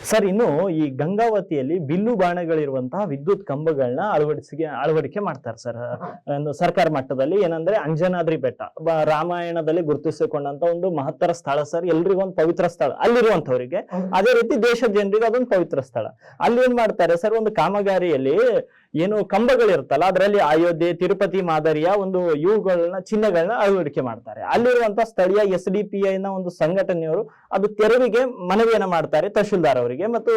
Sir, ಇನ್ನು ಈ ಗಂಗಾವತಿಯಲ್ಲಿ bill ಬಾಣಗಳಿರುವಂತಹ ವಿದ್ಯುತ್ ಕಂಬಗಳನ್ನ ಅಳವಡಿಕೆ ಮಾಡ್ತಾರೆ ಸರ್. ಒಂದು ಸರ್ಕಾರ ಮಟ್ಟದಲ್ಲಿ ಏನಂದ್ರೆ ಅಂಜನಾದ್ರಿ ಬೆಟ್ಟ ರಾಮಾಯಣದಲ್ಲಿ ಗುರುತಿಸಿಕೊಂಡಂತ ಒಂದು ಮಹತ್ತರ ಸ್ಥಳ ಸರ್. ಎಲ್ರಿಗೂ ಒಂದು ಪವಿತ್ರ ಸ್ಥಳ ಅಲ್ಲಿರುವಂತವರಿಗೆ, ಅದೇ ರೀತಿ ದೇಶದ ಜನರಿಗೆ ಅದೊಂದು ಪವಿತ್ರ ಸ್ಥಳ. ಅಲ್ಲಿ ಏನ್ ಮಾಡ್ತಾರೆ ಸರ್, ಒಂದು ಕಾಮಗಾರಿಯಲ್ಲಿ ಏನು ಕಂಬಗಳಿರುತ್ತಲ್ಲ, ಅದರಲ್ಲಿ ಅಯೋಧ್ಯೆ ತಿರುಪತಿ ಮಾದರಿಯ ಒಂದು ಇವುಗಳನ್ನ ಚಿಹ್ನೆಗಳನ್ನ ಅಳವಡಿಕೆ ಮಾಡ್ತಾರೆ. ಅಲ್ಲಿರುವಂತ ಸ್ಥಳೀಯ SDPI ನ ಒಂದು ಸಂಘಟನೆಯವರು ಅದು ತೆರವಿಗೆ ಮನವಿಯನ್ನ ಮಾಡ್ತಾರೆ ತಹಶೀಲ್ದಾರ್ ಅವರಿಗೆ. ಮತ್ತು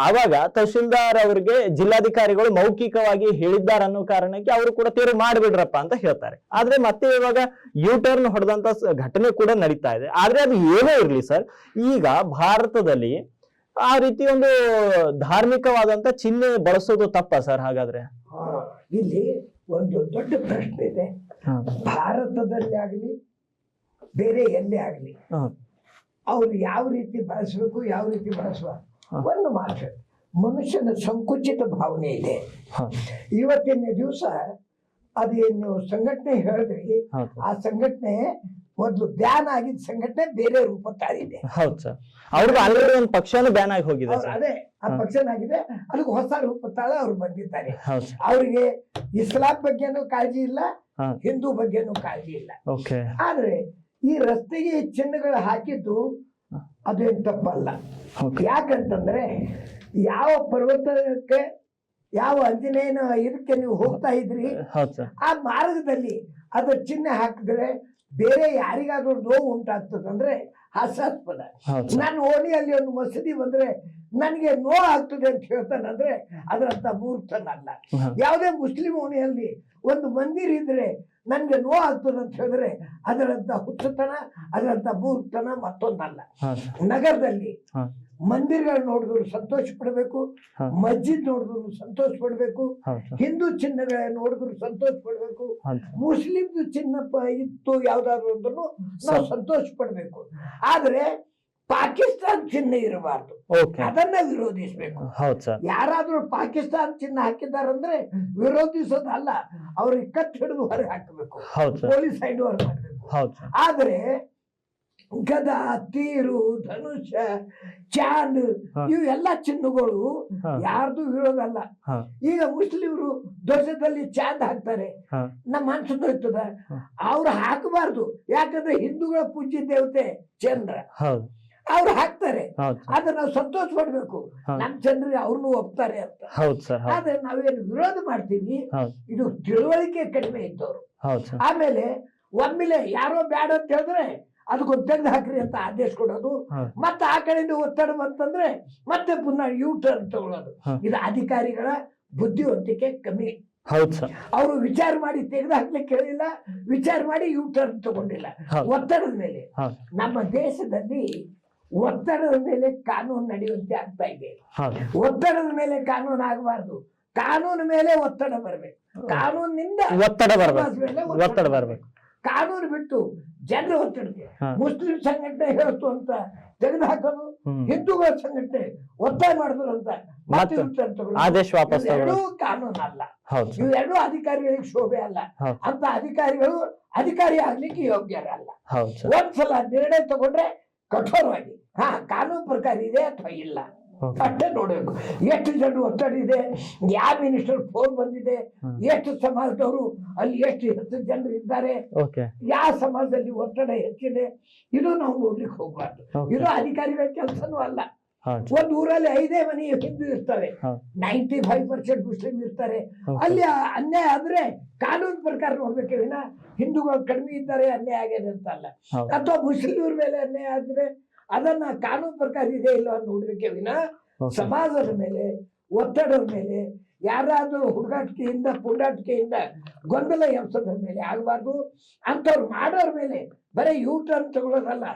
ಆವಾಗ ತಹಶೀಲ್ದಾರ್ ಅವರಿಗೆ ಜಿಲ್ಲಾಧಿಕಾರಿಗಳು ಮೌಖಿಕವಾಗಿ ಹೇಳಿದ್ದಾರೆ ಅನ್ನೋ ಕಾರಣಕ್ಕೆ ಅವರು ಕೂಡ ತೆರವು ಮಾಡಿಬಿಡ್ರಪ್ಪ ಅಂತ ಹೇಳ್ತಾರೆ. ಆದ್ರೆ ಮತ್ತೆ ಇವಾಗ U-ಟರ್ನ್ ಹೊಡೆದಂತ ಘಟನೆ ಕೂಡ ನಡೀತಾ ಇದೆ. ಆದ್ರೆ ಅದು ಏನೇ ಇರ್ಲಿ ಸರ್, ಈಗ ಭಾರತದಲ್ಲಿ ಆ ರೀತಿ ಒಂದು ಧಾರ್ಮಿಕವಾದಂತ ಚಿಹ್ನೆ ಬಳಸೋದು ತಪ್ಪ ಸರ್ ಹಾಗಾದ್ರೆ? ಇಲ್ಲಿ ಒಂದು ದೊಡ್ಡ ಪ್ರಶ್ನೆ ಇದೆ. ಭಾರತದಲ್ಲಿ ಆಗಲಿ ಬೇರೆ ಎಲ್ಲೇ ಆಗಲಿ ಅವ್ರು ಯಾವ ರೀತಿ ಬಳಸಬೇಕು, ಯಾವ ರೀತಿ ಬಳಸಬಾರ್ದು, ಒಂದು ಮಾತು, ಮನುಷ್ಯನ ಸಂಕುಚಿತ ಭಾವನೆ ಇದೆ. ಇವತ್ತಿನ ದಿವಸ ಅದೇನು ಸಂಘಟನೆ ಹೇಳಿದ್ರಿ, ಆ ಸಂಘಟನೆ ಮೊದಲು ಬ್ಯಾನ್ ಆಗಿದ್ದ ಸಂಘಟನೆ ಬೇರೆ ರೂಪ ತಾಳಿದೆ. ಹೌದು ಸರ್, ಅವ್ರಿಗೆ ಆಲ್ರೆಡಿ ಒಂದು ಪಕ್ಷನೂ ಬ್ಯಾನ್ ಆಗಿ ಹೋಗಿದೆ. ಅದೇ ಆ ಪಕ್ಷನಾಗಿದೆ, ಅದಕ್ಕೆ ಹೊಸ ರೂಪ ತಾಳ ಅವ್ರು ಬಂದಿದ್ದಾರೆ. ಅವ್ರಿಗೆ ಇಸ್ಲಾಂ ಬಗ್ಗೆನೂ ಕಾಳಜಿ ಇಲ್ಲ, ಹಿಂದೂ ಬಗ್ಗೆನೂ ಕಾಳಜಿ ಇಲ್ಲ. ಆದ್ರೆ ಈ ರಸ್ತೆಗೆ ಚಿಹ್ನೆಗಳು ಹಾಕಿದ್ದು ಅದೇನು ತಪ್ಪಲ್ಲ. ಯಾಕಂತಂದ್ರೆ ಯಾವ ಪರ್ವತಕ್ಕೆ ಯಾವ ಆಂಜನೇಯನ ಇದಕ್ಕೆ ನೀವು ಹೋಗ್ತಾ ಇದ್ರಿ, ಆ ಮಾರ್ಗದಲ್ಲಿ ಅದ್ರ ಚಿಹ್ನೆ ಹಾಕಿದ್ರೆ ಬೇರೆ ಯಾರಿಗಾದ್ರೂ ನೋವು ಉಂಟಾಗ್ತದಂದ್ರೆ ಹಾಸ್ಯಾಸ್ಪದ. ನಾನು ಓಣಿಯಲ್ಲಿ ಒಂದು ಮಸೀದಿ ಬಂದ್ರೆ ನನಗೆ ನೋವು ಆಗ್ತದೆ ಅಂತ ಹೇಳ್ತಾನಂದ್ರೆ ಅದರಂತ ಮೂರ್ತನಲ್ಲ. ಯಾವುದೇ ಮುಸ್ಲಿಂ ಓಣಿಯಲ್ಲಿ ಒಂದು ಮಂದಿರ ಇದ್ರೆ ನನ್ಗೆ ನೋವು ಆಗ್ತದೆ ಅಂತ ಹೇಳಿದ್ರೆ ಅದರಂತ ಹುಚ್ಚತನ, ಅದರಂತ ಮೂರ್ತನ ಮತ್ತೊಂದಲ್ಲ. ನಗರದಲ್ಲಿ ಮಂದಿರಗಳು ನೋಡಿದ್ರು ಸಂತೋಷ ಪಡಬೇಕು, ಮಸ್ಜಿದ್ ನೋಡಿದ್ರು ಸಂತೋಷ ಪಡ್ಬೇಕು, ಹಿಂದೂ ಚಿಹ್ನೆಗಳ ನೋಡಿದ್ರು ಸಂತೋಷ ಪಡ್ಬೇಕು, ಮುಸ್ಲಿಂ ಚಿಹ್ನ ಇತ್ತು ಯಾವ್ದಾದ್ರು ಅಂದ್ರೂ ನಾವು ಸಂತೋಷ ಪಡ್ಬೇಕು. ಆದ್ರೆ ಪಾಕಿಸ್ತಾನ ಚಿಹ್ನೆ ಇರಬಾರ್ದು, ಅದನ್ನ ವಿರೋಧಿಸ್ಬೇಕು. ಯಾರಾದ್ರೂ ಪಾಕಿಸ್ತಾನ ಚಿಹ್ನೆ ಹಾಕಿದಾರಂದ್ರೆ ವಿರೋಧಿಸೋದಲ್ಲ, ಅವ್ರಿಗೆ ಕತ್ ಹಿಡಿದು ಹೊರಗೆ ಹಾಕಬೇಕು, ಪೊಲೀಸ್ ಸೈಡ್ ಹೊರಗೆ ಮಾಡಬೇಕು. ಆದ್ರೆ ಗದ, ತೀರು, ಧನುಷ, ಚಾಂದ್ ಇವೆಲ್ಲ ಚಿಹ್ನೆಗಳು ಯಾರ್ದು ವಿರೋಧ ಅಲ್ಲ. ಈಗ ಮುಸ್ಲಿಮರು ಧ್ವಜದಲ್ಲಿ ಚಾಂದ್ ಹಾಕ್ತಾರೆ, ನಮ್ಮ ಮನ್ಸು ಹೋಯ್ತದ, ಅವ್ರು ಹಾಕಬಾರ್ದು. ಯಾಕಂದ್ರೆ ಹಿಂದೂಗಳ ಪೂಜ್ಯ ದೇವತೆ ಚಂದ್ರ, ಅವ್ರು ಹಾಕ್ತಾರೆ. ಆದ್ರೆ ನಾವು ಸಂತೋಷ ಪಡ್ಬೇಕು, ನಮ್ ಜನರಿಗೆ ಅವ್ರನ್ನು ಒಪ್ತಾರೆ ಅಂತ. ಆದ್ರೆ ನಾವೇನು ವಿರೋಧ ಮಾಡ್ತೀವಿ, ಇದು ತಿಳುವಳಿಕೆ ಕಡಿಮೆ ಇದ್ದವ್ರು. ಆಮೇಲೆ ಒಮ್ಮೆಲೆ ಯಾರೋ ಬ್ಯಾಡ ಅಂತ ಹೇಳಿದ್ರೆ ಅದಕ್ಕೊಂದು ತೆಗೆದು ಹಾಕ್ರಿ ಅಂತ ಆದೇಶ ಕೊಡೋದು, ಮತ್ತೆ ಆ ಕಡೆಯಿಂದ ಒತ್ತಡ ಬಂತಂದ್ರೆ ಮತ್ತೆ ಪುನಃ U-ಟರ್ನ್ ತಗೊಳ್ಳೋದು. ಇದು ಅಧಿಕಾರಿಗಳ ಬುದ್ಧಿವಂತಿಕೆ ಕಮ್ಮಿ. ಅವರು ವಿಚಾರ ಮಾಡಿ ತೆಗೆದು ಹಾಕ್ಲಿಕ್ಕೆ ಹೇಳಿಲ್ಲ, ವಿಚಾರ ಮಾಡಿ U-ಟರ್ನ್ ತಗೊಂಡಿಲ್ಲ. ಒತ್ತಡದ ಮೇಲೆ ನಮ್ಮ ದೇಶದಲ್ಲಿ ಒತ್ತಡದ ಮೇಲೆ ಕಾನೂನು ನಡೆಯುವಂತೆ ಆಗ್ತಾ ಇದೆ. ಒತ್ತಡದ ಮೇಲೆ ಕಾನೂನು ಆಗಬಾರ್ದು, ಕಾನೂನು ಮೇಲೆ ಒತ್ತಡ ಬರ್ಬೇಕು, ಕಾನೂನಿನಿಂದ ಒತ್ತಡ ಬರ್ಬೇಕು. ಕಾನೂನು ಬಿಟ್ಟು ಜನರ ಒತ್ತಡಕ್ಕೆ ಮುಸ್ಲಿಂ ಸಂಘಟನೆ ಹೇಳ್ತು ಅಂತ ತೆಗೆದು ಹಾಕೋದು, ಹಿಂದೂಗಳ ಸಂಘಟನೆ ಒತ್ತಾಯ ಮಾಡಿದ್ರು ಅಂತ ಆದೇಶ ವಾಪಸ್ ಎರಡೂ ಕಾನೂನು ಅಲ್ಲ, ಇವೆರಡೂ ಅಧಿಕಾರಿಗಳಿಗೆ ಶೋಭೆ ಅಲ್ಲ. ಅಂತ ಅಧಿಕಾರಿಗಳು ಅಧಿಕಾರಿ ಆಗ್ಲಿಕ್ಕೆ ಯೋಗ್ಯರಲ್ಲ. ಒಂದ್ಸಲ ನಿರ್ಣಯ ತಗೊಂಡ್ರೆ ಕಠೋರವಾಗಿ ಕಾನೂನು ಪ್ರಕಾರ ಇದೆ ಅಥವಾ ಇಲ್ಲ ಅಷ್ಟೇ ನೋಡ್ಬೇಕು. ಎಷ್ಟು ಜನರು ಒತ್ತಡ ಇದೆ, ಯಾವ ಮಿನಿಸ್ಟರ್ ಫೋನ್ ಬಂದಿದೆ, ಎಷ್ಟು ಸಮಾಜದವರು ಅಲ್ಲಿ ಎಷ್ಟು ಹೆಚ್ಚು ಜನರು ಇದ್ದಾರೆ, ಯಾವ ಸಮಾಜದಲ್ಲಿ ಒತ್ತಡ ಹೆಚ್ಚಿದೆ, ಇದು ನಾವು ನೋಡ್ಲಿಕ್ಕೆ ಹೋಗ್ಬಾರ್ದು. ಇದು ಅಧಿಕಾರಿಗಳ ಕೆಲಸನೂ ಅಲ್ಲ. ಒಂದ್ ಊರಲ್ಲಿ 5 ಮನೆ ಹಿಂದೂ ಇರ್ತವೆ, 95% ಮುಸ್ಲಿಂ ಇರ್ತಾರೆ. ಅಲ್ಲಿ ಅನ್ಯಾಯ ಆದ್ರೆ ಕಾನೂನು ಪ್ರಕಾರ ನೋಡ್ಬೇಕೆ ವಿನ ಹಿಂದೂಗಳು ಕಡಿಮೆ ಇದ್ದಾರೆ ಅನ್ಯಾಯ ಆಗಿದೆ ಅಂತ ಅಲ್ಲ. ಅಥವಾ ಮುಸ್ಲಿಮರ ಮೇಲೆ ಅನ್ಯಾಯ ಆದ್ರೆ ಅದನ್ನ ಕಾನೂನು ಪ್ರಕಾರ ಇದೆ ಇಲ್ಲ ನೋಡ್ಬೇಕೆ ವಿನ ಸಮಾಜದ ಮೇಲೆ ಒತ್ತಡದ ಮೇಲೆ ಯಾರಾದ್ರೂ ಹುಡುಗಾಟಿಕೆಯಿಂದ ಪುಂಡಾಟಿಕೆಯಿಂದ ಗೊಂದಲ ಎಬ್ಸೋದ್ರ ಮೇಲೆ ಆಗಬಾರ್ದು. ಅಂಥವ್ರು ಮಾಡೋರ ಮೇಲೆ ಬರೀ U-ಟರ್ನ್ ತಗೊಳ್ಳೋದಲ್ಲ,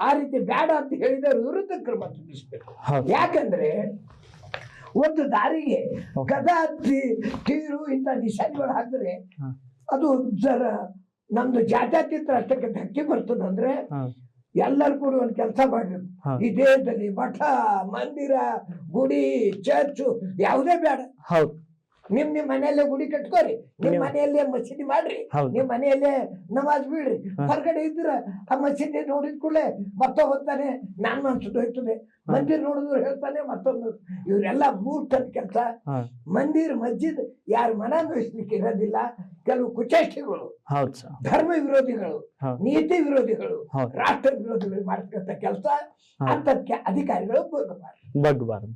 ಆ ರೀತಿ ಬೇಡ ಅಂತ ಹೇಳಿದವ್ರ ವಿರುದ್ಧ ಕ್ರಮ ತಿಳಿಸ್ಬೇಕು. ಯಾಕಂದ್ರೆ ಒಂದು ದಾರಿಗೆ ಗದ, ತೀರು ಇಂಥ ನಿಶಾನೆಗಳು ಹಾಕಿದ್ರೆ ಅದು ಜರ ನಮ್ದು ಜಾತ್ಯತೀತ ಅಷ್ಟಕ್ಕೆ ಧಕ್ಕೆ ಬರ್ತದಂದ್ರೆ ಎಲ್ಲರೂ ಕೂಡ ಒಂದು ಕೆಲಸ ಮಾಡ್ಬೇಕು. ಈ ದೇಶದಲ್ಲಿ ಮಠ, ಮಂದಿರ, ಗುಡಿ, ಚರ್ಚು ಯಾವುದೇ ಬೇಡ, ನಿಮ್ ಮನೆಯಲ್ಲೇ ಗುಡಿ ಕಟ್ಕೋರಿ, ನಿಮ್ ಮನೆಯಲ್ಲೇ ಮಸೀದಿ ಮಾಡ್ರಿ, ನಿಮ್ ಮನೆಯಲ್ಲೇ ನಮಾಜ್ ಬಿಡ್ರಿ. ಹೊರಗಡೆ ಇದ್ರ ಆ ಮಸೀದಿ ನೋಡಿದ ಕೂಡಲೇ ಮತ್ತೊಬ್ಬ ಹೋಗ್ತಾನೆ ನಾನ್ ಮನ್ಸುದು ಹೋಯ್ತದೆ, ಮಂದಿರ್ ನೋಡಿದ್ರು ಹೇಳ್ತಾನೆ ಮತ್ತೊಂದು. ಇವ್ರೆಲ್ಲ ಮೂರ್ತನ ಕೆಲಸ. ಮಂದಿರ್ ಮಸ್ಜಿದ್ ಯಾರ ಮನ ನೋಯಿಸ್ಲಿಕ್ಕೆ ಇರೋದಿಲ್ಲ. ಕೆಲವು ಕುಚೇಷ್ಟೆಗಳು, ಧರ್ಮ ವಿರೋಧಿಗಳು, ನೀತಿ ವಿರೋಧಿಗಳು, ರಾಷ್ಟ್ರ ವಿರೋಧಿಗಳು ಮಾಡ್ತಕ್ಕಂಥ ಕೆಲಸ. ಅಂತದಕ್ಕೆ ಅಧಿಕಾರಿಗಳು ಬಗ್ಗಬಾರದು.